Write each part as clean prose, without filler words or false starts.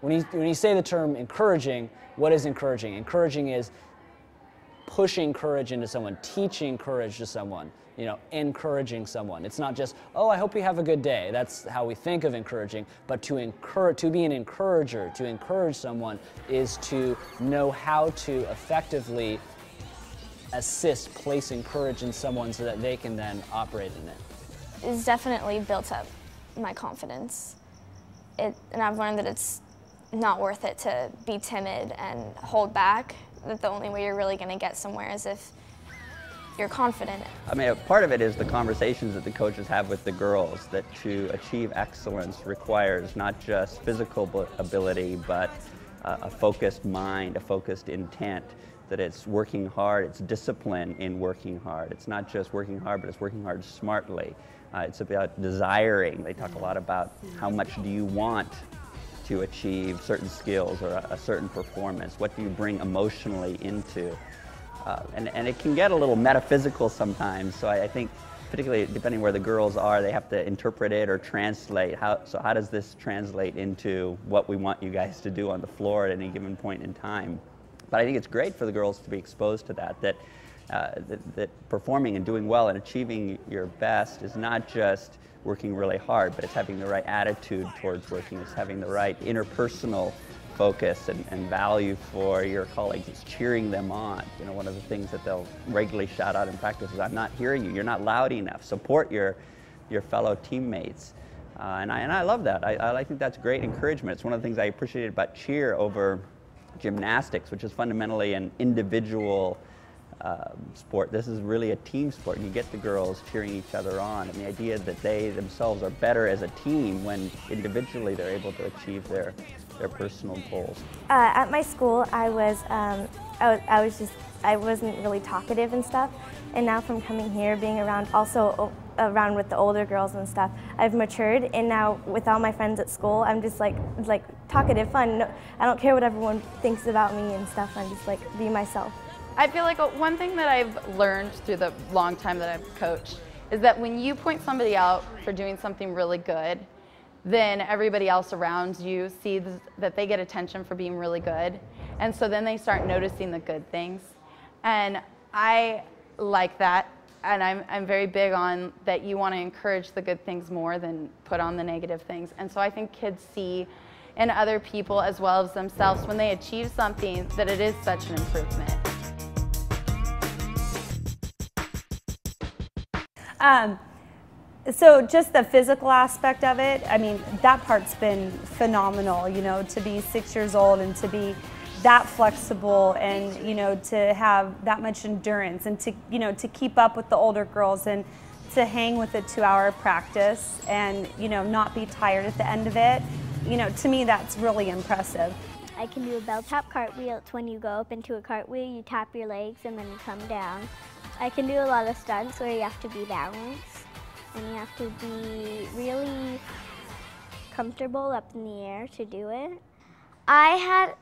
when you say the term encouraging, what is encouraging? Encouraging is pushing courage into someone, teaching courage to someone, you know, encouraging someone. It's not just, oh, I hope you have a good day. That's how we think of encouraging. But to be an encourager, to encourage someone, is to know how to effectively assist placing courage in someone so that they can then operate in it. It's definitely built up my confidence. And I've learned that it's not worth it to be timid and hold back. That the only way you're really going to get somewhere is if you're confident. I mean, a part of it is the conversations that the coaches have with the girls, that to achieve excellence requires not just physical ability, but a focused mind, a focused intent, that it's working hard, it's discipline in working hard. It's not just working hard, but it's working hard smartly. It's about desiring. They talk a lot about how much do you want to achieve certain skills or a certain performance. What do you bring emotionally into? And it can get a little metaphysical sometimes, so I think particularly depending where the girls are, they have to interpret it or translate. So how does this translate into what we want you guys to do on the floor at any given point in time? But I think it's great for the girls to be exposed to that performing and doing well and achieving your best is not just working really hard, but it's having the right attitude towards working, it's having the right interpersonal focus and value for your colleagues. It's cheering them on. You know, one of the things that they'll regularly shout out in practice is, I'm not hearing you, you're not loud enough. Support your fellow teammates. And I love that. I think that's great encouragement. It's one of the things I appreciated about cheer over gymnastics, which is fundamentally an individual sport. This is really a team sport. You get the girls cheering each other on, and the idea that they themselves are better as a team when individually they're able to achieve their personal goals. At my school, I wasn't really talkative and stuff, and now from coming here, being around with the older girls and stuff, I've matured, and now with all my friends at school, I'm just like talkative, fun. No, I don't care what everyone thinks about me and stuff. I'm just like be myself. I feel like one thing that I've learned through the long time that I've coached is that when you point somebody out for doing something really good, then everybody else around you sees that they get attention for being really good. And so then they start noticing the good things. And I like that. And I'm very big on that you want to encourage the good things more than put on the negative things. And so I think kids see in other people as well as themselves when they achieve something that it is such an improvement. So just the physical aspect of it, I mean, that part's been phenomenal, you know, to be 6 years old and to be that flexible and, you know, to have that much endurance and to, you know, to keep up with the older girls and to hang with a 2-hour practice and, you know, not be tired at the end of it. You know, to me, that's really impressive. I can do a bell top cartwheel. It's when you go up into a cartwheel, you tap your legs and then you come down. I can do a lot of stunts where you have to be balanced and you have to be really comfortable up in the air to do it. I had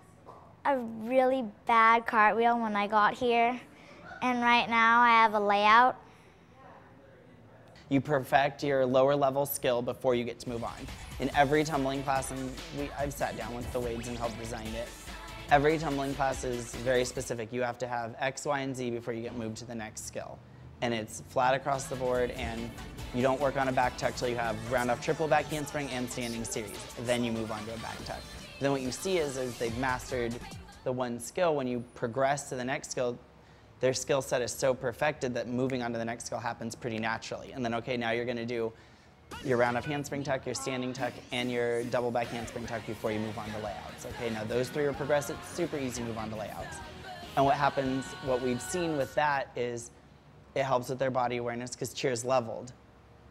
a really bad cartwheel when I got here, and right now I have a layout. You perfect your lower level skill before you get to move on. In every tumbling class, and I've sat down with the Wades and helped design it, every tumbling class is very specific. You have to have X, Y, and Z before you get moved to the next skill. And it's flat across the board, and you don't work on a back tuck till you have round off triple back handspring and standing series. Then you move on to a back tuck. Then what you see is they've mastered the one skill. When you progress to the next skill, their skill set is so perfected that moving on to the next skill happens pretty naturally. And then, okay, now you're gonna do your round off handspring tuck, your standing tuck, and your double back handspring tuck before you move on to layouts. Okay, now those three are progressed, it's super easy to move on to layouts. And what happens, what we've seen with that is it helps with their body awareness because cheer's leveled.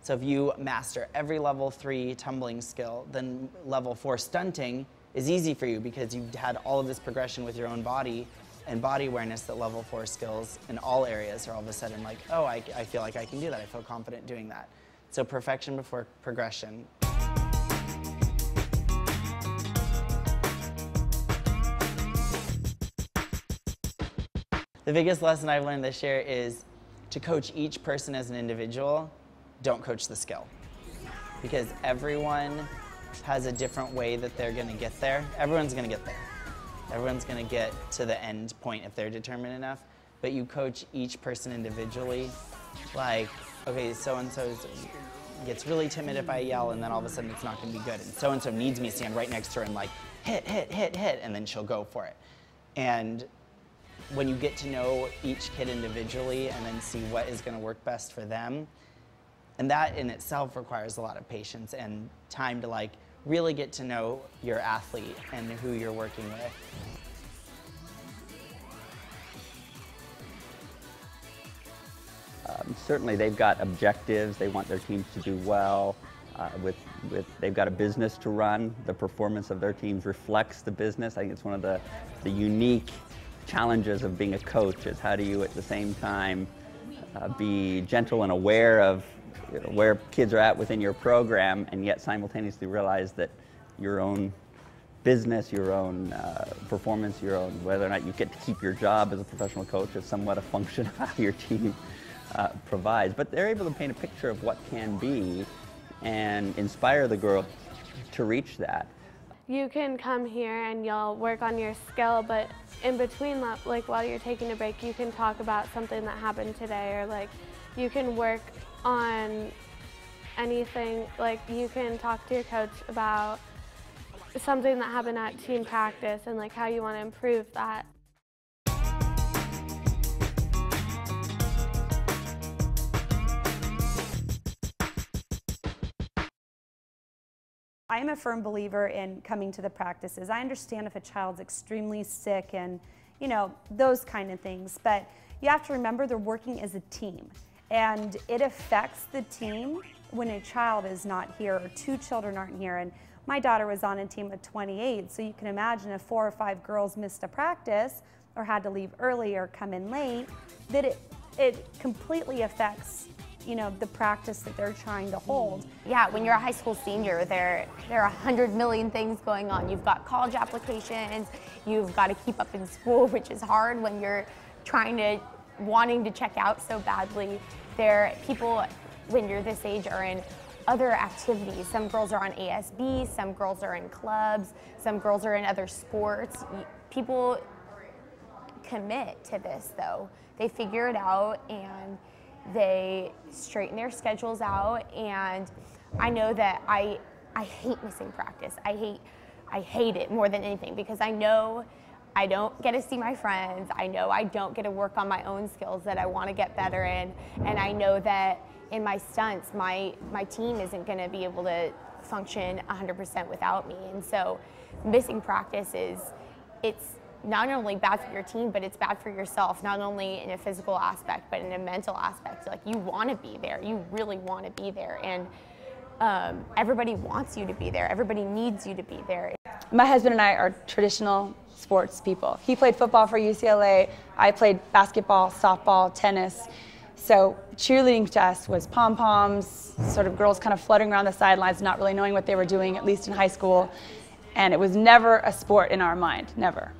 So if you master every level 3 tumbling skill, then level 4 stunting is easy for you because you've had all of this progression with your own body and body awareness that level 4 skills in all areas are all of a sudden like, oh, I feel like I can do that. I feel confident doing that. So perfection before progression. The biggest lesson I've learned this year is to coach each person as an individual, don't coach the skill. Because everyone has a different way that they're going to get there. Everyone's going to get there. Everyone's going to get to the end point if they're determined enough. But you coach each person individually. Like, okay, so-and-so gets really timid if I yell, and then all of a sudden it's not going to be good. And so-and-so needs me to stand right next to her and like, hit, hit, hit, hit, and then she'll go for it. And when you get to know each kid individually and then see what is going to work best for them, and that in itself requires a lot of patience and time to like really get to know your athlete and who you're working with. Certainly they've got objectives. They want their teams to do well. They've got a business to run. The performance of their teams reflects the business. I think it's one of the unique challenges of being a coach is how do you at the same time be gentle and aware of where kids are at within your program, and yet simultaneously realize that your own business, your own performance, your own whether or not you get to keep your job as a professional coach is somewhat a function of how your team provides. But they're able to paint a picture of what can be and inspire the girl to reach that. You can come here and you'll work on your skill, but in between, like while you're taking a break, you can talk about something that happened today, or like you can work on anything. Like you can talk to your coach about something that happened at team practice and like how you want to improve that. I am a firm believer in coming to the practices. I understand if a child's extremely sick and, you know, those kind of things, but you have to remember they're working as a team, and it affects the team when a child is not here or two children aren't here. And my daughter was on a team of 28, so you can imagine if 4 or 5 girls missed a practice or had to leave early or come in late, that it completely affects, you know, the practice that they're trying to hold. Yeah, when you're a high school senior, there are 100 million things going on. You've got college applications, you've got to keep up in school, which is hard when you're wanting to check out so badly. People, when you're this age, are in other activities. Some girls are on ASB, some girls are in clubs, some girls are in other sports. People commit to this though. They figure it out and they straighten their schedules out, and I know that I hate missing practice. I hate it more than anything because I know I don't get to see my friends. I know I don't get to work on my own skills that I want to get better in, and I know that in my stunts, my team isn't going to be able to function 100% without me, and so missing practice it's not only bad for your team, but it's bad for yourself, not only in a physical aspect, but in a mental aspect. Like, you want to be there. You really want to be there. And everybody wants you to be there. Everybody needs you to be there. My husband and I are traditional sports people. He played football for UCLA. I played basketball, softball, tennis. So cheerleading to us was pom-poms, sort of girls kind of fluttering around the sidelines, not really knowing what they were doing, at least in high school. And it was never a sport in our mind, never.